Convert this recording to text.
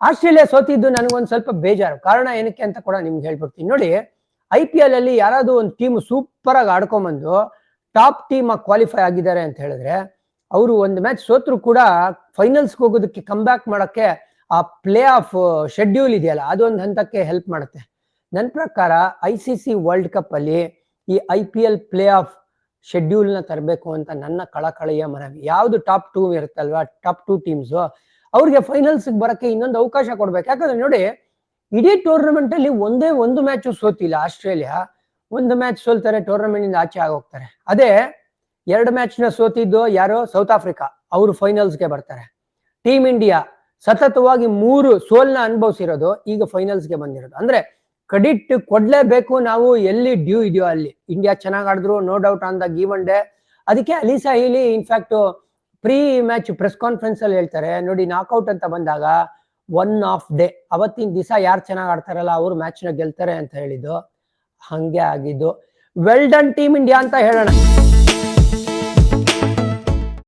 Australia ಸೋತಿದ್ದು ನನಗೊಂದು ಸ್ವಲ್ಪ ಬೇಜಾರು. ಕಾರಣ ಏನಕ್ಕೆ ಅಂತ ಕೂಡ ನಿಮ್ಗೆ ಹೇಳ್ಬಿಡ್ತೀನಿ. ನೋಡಿ, IPL ಅಲ್ಲಿ ಯಾರಾದ್ರೂ ಒಂದು ಟೀಮ್ ಸೂಪರ್ ಆಗಿ ಆಡ್ಕೊಂಬಂದು ಟಾಪ್ ಟೀಮ್ ಆಗಿ ಕ್ವಾಲಿಫೈ ಆಗಿದ್ದಾರೆ ಅಂತ ಹೇಳಿದ್ರೆ, ಅವರು ಒಂದು ಮ್ಯಾಚ್ ಸೋತ್ರು ಕೂಡ ಫೈನಲ್ಸ್ಗೆ ಹೋಗೋದಕ್ಕೆ ಕಮ್ ಬ್ಯಾಕ್ ಮಾಡಕ್ಕೆ ಆ ಪ್ಲೇ ಆಫ್ ಶೆಡ್ಯೂಲ್ ಇದೆಯಲ್ಲ, ಅದೊಂದು ಹಂತಕ್ಕೆ ಹೆಲ್ಪ್ ಮಾಡುತ್ತೆ. ನನ್ನ ಪ್ರಕಾರ ICC ವರ್ಲ್ಡ್ ಕಪ್ ಅಲ್ಲಿ ಈ IPL ಪ್ಲೇ ಆಫ್ ಶೆಡ್ಯೂಲ್ನ ತರಬೇಕು ಅಂತ ನನ್ನ ಕಳಕಳಿಯ ಮನವಿ. ಯಾವ್ದು ಟಾಪ್ 2 ಇರುತ್ತಲ್ವಾ, ಟಾಪ್ 2 ಟೀಮ್ಸ್, ಅವ್ರಿಗೆ ಫೈನಲ್ಸ್ ಬರಕ್ಕೆ ಇನ್ನೊಂದು ಅವಕಾಶ ಕೊಡ್ಬೇಕು. ಯಾಕಂದ್ರೆ ನೋಡಿ, ಇಡೀ ಟೂರ್ನಮೆಂಟ್ ಅಲ್ಲಿ ಒಂದೇ ಒಂದು ಮ್ಯಾಚ್ ಸೋತಿಲ್ಲ ಆಸ್ಟ್ರೇಲಿಯಾ. ಒಂದು ಮ್ಯಾಚ್ ಸೋಲ್ತಾರೆ, ಟೂರ್ನಮೆಂಟ್ ಇಂದ ಆಚೆ ಆಗೋಗ್ತಾರೆ. ಅದೇ 2 ಮ್ಯಾಚ್ ನ ಸೋತಿದ್ದು ಯಾರು, ಸೌತ್ ಆಫ್ರಿಕಾ, ಅವರು ಫೈನಲ್ಸ್ಗೆ ಬರ್ತಾರೆ. ಟೀಮ್ ಇಂಡಿಯಾ ಸತತವಾಗಿ 3 ಸೋಲ್ನ ಅನುಭವಿಸಿರೋದು, ಈಗ ಫೈನಲ್ಸ್ಗೆ ಬಂದಿರೋದು. ಅಂದ್ರೆ ಕ್ರೆಡಿಟ್ ಕೊಡ್ಲೇಬೇಕು ನಾವು. ಎಲ್ಲಿ ಡ್ಯೂ ಇದೆಯೋ ಅಲ್ಲಿ ಇಂಡಿಯಾ ಚೆನ್ನಾಗಿ ಆಡಿದ್ರು, no doubt on the given day. ಅದಕ್ಕೆ Alyssa Healy in fact pre match press conference ಅಲ್ಲಿ ಹೇಳ್ತಾರೆ ನೋಡಿ, ನಾಕ್ಔಟ್ ಅಂತ ಬಂದಾಗ 1 ಆಫ್ ಡೇ, ಅವತ್ತಿನ ದಿವಸ ಯಾರು ಚೆನ್ನಾಗಿ ಆಡ್ತಾರಲ್ಲ ಅವರು ಮ್ಯಾಚ್ ನ ಗೆಲ್ತಾರೆ ಅಂತ ಹೇಳಿದ್ದು. ಹಂಗೆ ಆಗಿದ್ದು. ವೆಲ್ ಡನ್ ಟೀಮ್ ಇಂಡಿಯಾ ಅಂತ ಹೇಳೋಣ.